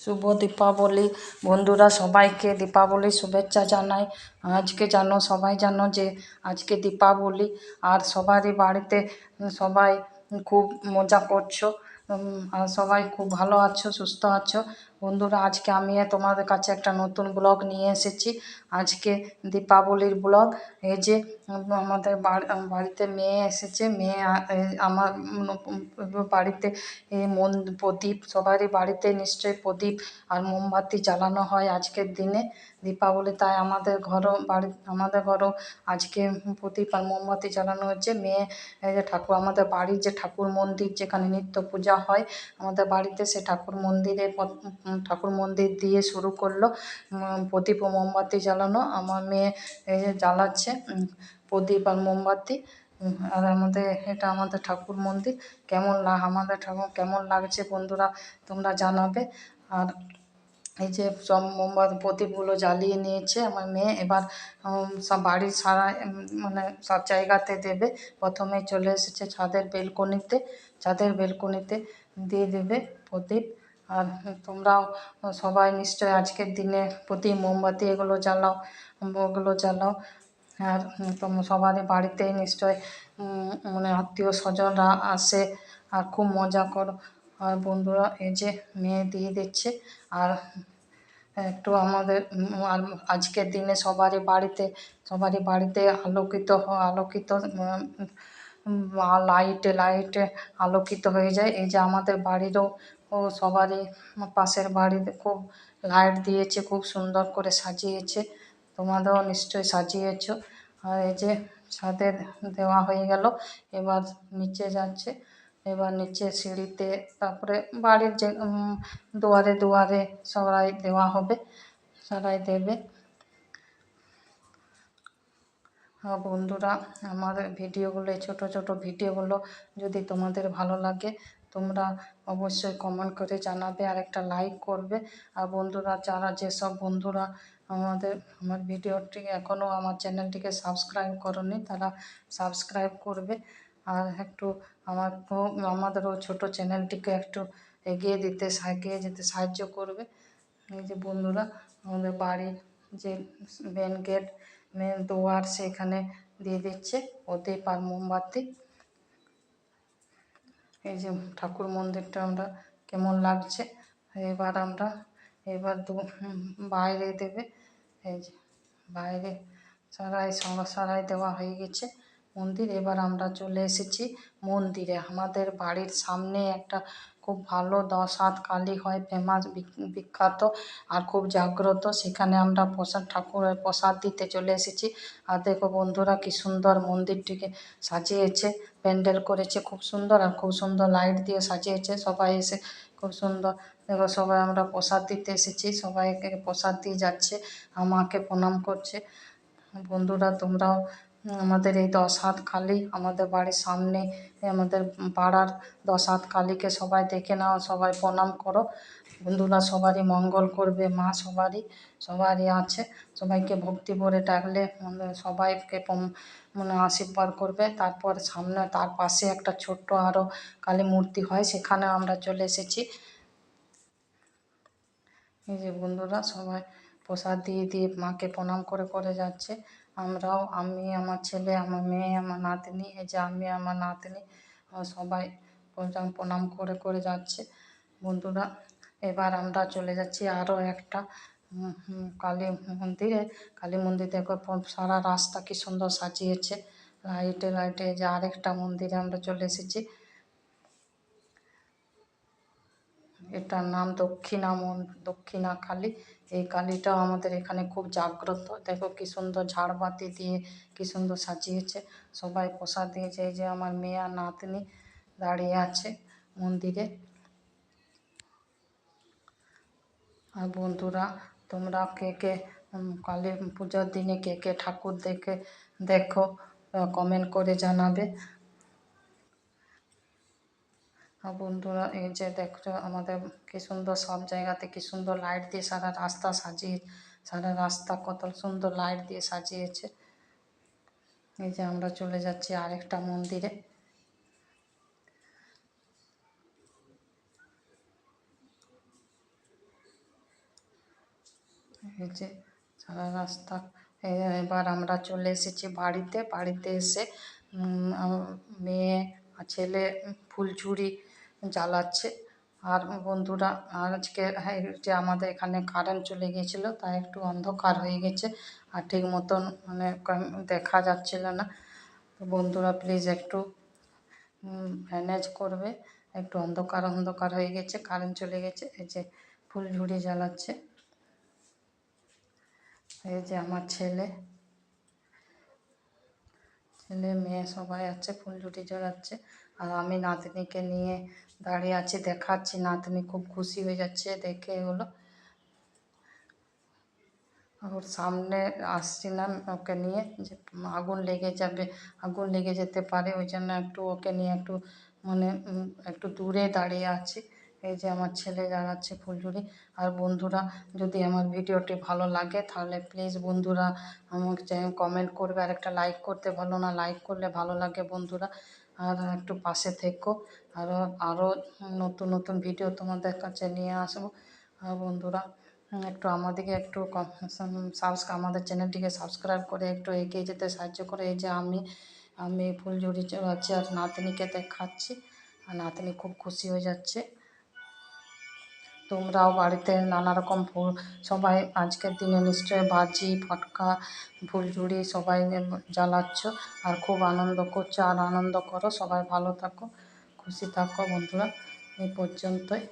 শুভ দীপাবলি বন্ধুরা, সবাইকে দীপাবলির শুভেচ্ছা জানাই। আজকে জানো, সবাই জানো যে আজকে দীপাবলি, আর সবারই বাড়িতে সবাই খুব মজা করছো। আর সবাই খুব ভালো আছো, সুস্থ আছো। বন্ধুরা, আজকে আমি তোমাদের কাছে একটা নতুন ব্লগ নিয়ে এসেছি। আজকে দীপাবলির ব্লগ। এই যে আমাদের বাড়িতে মেয়ে এসেছে। মেয়ে আমার বাড়িতে প্রদীপ, সবারই বাড়িতে নিশ্চয়ই প্রদীপ আর মোমবাতি জ্বালানো হয় আজকের দিনে দীপাবলি। তাই আমাদের ঘরও আজকে প্রদীপ আর মোমবাতি জ্বালানো হচ্ছে। মেয়ে যে ঠাকুর, আমাদের বাড়ির যে ঠাকুর মন্দির যেখানে নিত্য পূজা হয় আমাদের বাড়িতে, সে ঠাকুর মন্দির দিয়ে শুরু করলো প্রদীপ ও মোমবাতি জ্বালানো। আমার মেয়ে এই যে জ্বালাচ্ছে প্রদীপ আর মোমবাতি। আর এটা আমাদের ঠাকুর মন্দির। আমাদের ঠাকুর কেমন লাগছে বন্ধুরা তোমরা জানাবে। আর এই যে সব মোমবাতি প্রদীপগুলো জ্বালিয়ে নিয়েছে আমার মেয়ে। এবার সব বাড়ির সারা মানে সব জায়গাতে দেবে। প্রথমে চলে এসেছে ছাদের বেলকনিতে দিয়ে দেবে প্রদীপ। আর তোমরাও সবাই নিশ্চয় আজকের দিনে প্রদীপ মোমবাতি ওগুলো জ্বালাও। আর সবারই বাড়িতে নিশ্চয় মানে আত্মীয় স্বজনরা আসে আর খুব মজা করো। আর বন্ধুরা, এই যে মেয়ে দিয়ে দিচ্ছে। আর একটু আর আজকের দিনে সবারই বাড়িতে আলোকিত লাইটে আলোকিত হয়ে যায়। এই যে আমাদের বাড়িরও সবারই পাশের বাড়িতে খুব লাইট দিয়েছে, খুব সুন্দর করে সাজিয়েছে। তোমাদেরও নিশ্চয়ই সাজিয়েছ। আর এই যে ছাদে দেওয়া হয়ে গেল। এবার নিচে যাচ্ছে। এবার নিচে সিঁড়িতে, তারপরে বাড়ির যে দুয়ারে দুয়ারে সবাই দেওয়া হবে, সবাই দেবে। বন্ধুরা, আমার ভিডিওগুলো, ছোট ছোট ভিডিওগুলো যদি তোমাদের ভালো লাগে তোমরা অবশ্যই কমেন্ট করে জানাবে আর একটা লাইক করবে। আর বন্ধুরা, যেসব বন্ধুরা আমার ভিডিওটিকে এখনও আমার চ্যানেলটিকে সাবস্ক্রাইব করনি, তারা সাবস্ক্রাইব করবে। আর একটু আমাদেরও ছোট চ্যানেলটিকে একটু এগিয়ে যেতে সাহায্য করবে। এই যে বন্ধুরা, আমাদের বাড়ির যে মেন দুয়ার, সেখানে দিয়ে দিচ্ছে প্রদীপ আর মোমবাতি। এই যে ঠাকুর মন্দিরটা আমরা কেমন লাগছে। এবার বাইরে দেবে। এই যে বাইরে সারাই দেওয়া হয়ে গেছে মন্দির। এবার আমরা চলে এসেছি মন্দিরে। আমাদের বাড়ির সামনে একটা খুব ভালো 10 হাত কালী হয়, ফেমাস, বিখ্যাত আর খুব জাগ্রত। সেখানে আমরা ঠাকুরের প্রসাদ দিতে চলে এসেছি। আর দেখো বন্ধুরা, কি সুন্দর মন্দিরটিকে সাজিয়েছে, প্যান্ডেল করেছে খুব সুন্দর, আর খুব সুন্দর লাইট দিয়ে সাজিয়েছে। সবাই এসে খুব সুন্দর, দেখো সবাই আমরা প্রসাদ দিতে এসেছি, সবাইকে প্রসাদ দিয়ে যাচ্ছে, আমাকে প্রণাম করছে। বন্ধুরা, তোমরাও আমাদের এই 10 হাত কালী, আমাদের বাড়ির সামনে, আমাদের পাড়ার 10 হাত কালীকে সবাই দেখে নাও, সবাই প্রণাম করো। বন্ধুরা, সবারই মঙ্গল করবে মা, সবারই আছে। সবাইকে ভক্তি ভরে ডাকলে সবাইকে আশীর্বাদ করবে। তার পাশে একটা ছোট্ট আরও কালী মূর্তি হয়, সেখানে আমরা চলে এসেছি। এই যে বন্ধুরা, সবাই প্রসাদ দিয়ে দিয়ে মাকে প্রণাম করে করে যাচ্ছে। আমি, আমার ছেলে, আমার মেয়ে, আমার নাতনি, এই যে আমি, আমার নাতনি, সবাই প্রণাম করে করে যাচ্ছে। বন্ধুরা, এবার আমরা চলে যাচ্ছি আরও একটা কালী মন্দির। দেখো সারা রাস্তা কি সুন্দর সাজিয়েছে লাইটে। যে আরেকটা মন্দিরে আমরা চলে এসেছি। এটার নাম দক্ষিণা কালী। এই কালীটাও আমাদের এখানে খুব জাগ্রত। দেখো কি সুন্দর ঝাড়বাতি দিয়ে কি সুন্দর সাজিয়েছে। সবাই প্রসাদ দিয়েছে। এই যে আমার মেয়ে আর নাতনি দাঁড়িয়ে আছে মন্দিরে। আর বন্ধুরা, তোমরা কে কে কালী পুজোর দিনে কে কে ঠাকুর দেখো কমেন্ট করে জানাবে। আর বন্ধুরা, এই যে দেখছো আমাদের কি সুন্দর, সব জায়গাতে কি সুন্দর লাইট দিয়ে সারা রাস্তা কত সুন্দর লাইট দিয়ে সাজিয়েছে। এই যে আমরা চলে যাচ্ছি আরেকটা মন্দিরে। এই যে সারা রাস্তা। এবার আমরা চলে এসেছি বাড়িতে। বাড়িতে এসে মেয়ে আর ছেলে ফুলঝুরি জ্বালাচ্ছে। আর বন্ধুরা আজকে যে আমাদের এখানে কারেন্ট চলে গিয়েছিলো, তাই একটু অন্ধকার হয়ে গেছে আর ঠিক মতন মানে দেখা যাচ্ছিল না। তো বন্ধুরা প্লিজ একটু ম্যানেজ করবে, একটু অন্ধকার অন্ধকার হয়ে গেছে, কারেন্ট চলে গেছে। এই যে ফুলঝুরি জ্বালাচ্ছে। এই যে আমার ছেলে মেয়ে সবাই আছে, ফুলঝুরি জ্বালাচ্ছে। আর আমি নাতনিকে নিয়ে দাঁড়িয়ে আছি, দেখাচ্ছি। নাতনি খুব খুশি হয়ে যাচ্ছে দেখে এগুলো। ওর সামনে আসছিলাম ওকে নিয়ে, যে আগুন লেগে যাবে, আগুন লেগে যেতে পারে, ওই জন্য একটু ওকে নিয়ে একটু মানে একটু দূরে দাঁড়িয়ে আছি। এই যে আমার ছেলে জ্বালাচ্ছে ফুলঝুরি। আর বন্ধুরা, যদি আমার ভিডিওটি ভালো লাগে তাহলে প্লিজ বন্ধুরা আমাকে কমেন্ট করবে, আর একটা লাইক করতে ভালো না, লাইক করলে ভালো লাগে বন্ধুরা। আর একটু পাশে থেকো, আরও আরও নতুন নতুন ভিডিও তোমাদের কাছে নিয়ে আসবো। আর বন্ধুরা একটু আমাদেরকে একটু আমাদের চ্যানেলটিকে সাবস্ক্রাইব করে একটু এগিয়ে যেতে সাহায্য করে। এই যে আমি ফুলঝুরি চালাচ্ছি আর নাতনিকে দেখাচ্ছি, আর নাতনি খুব খুশি হয়ে যাচ্ছে। তোমরাও বাড়িতে নানা রকম ফুল, সবাই আজকের দিনে নিশ্চয়ই বাজি ফটকা ফুলঝুরি সবাই জ্বালাচ্ছ আর খুব আনন্দ করছো। আর আনন্দ করো, সবাই ভালো থাকো, খুশি থাকো বন্ধুরা। এই পর্যন্তই।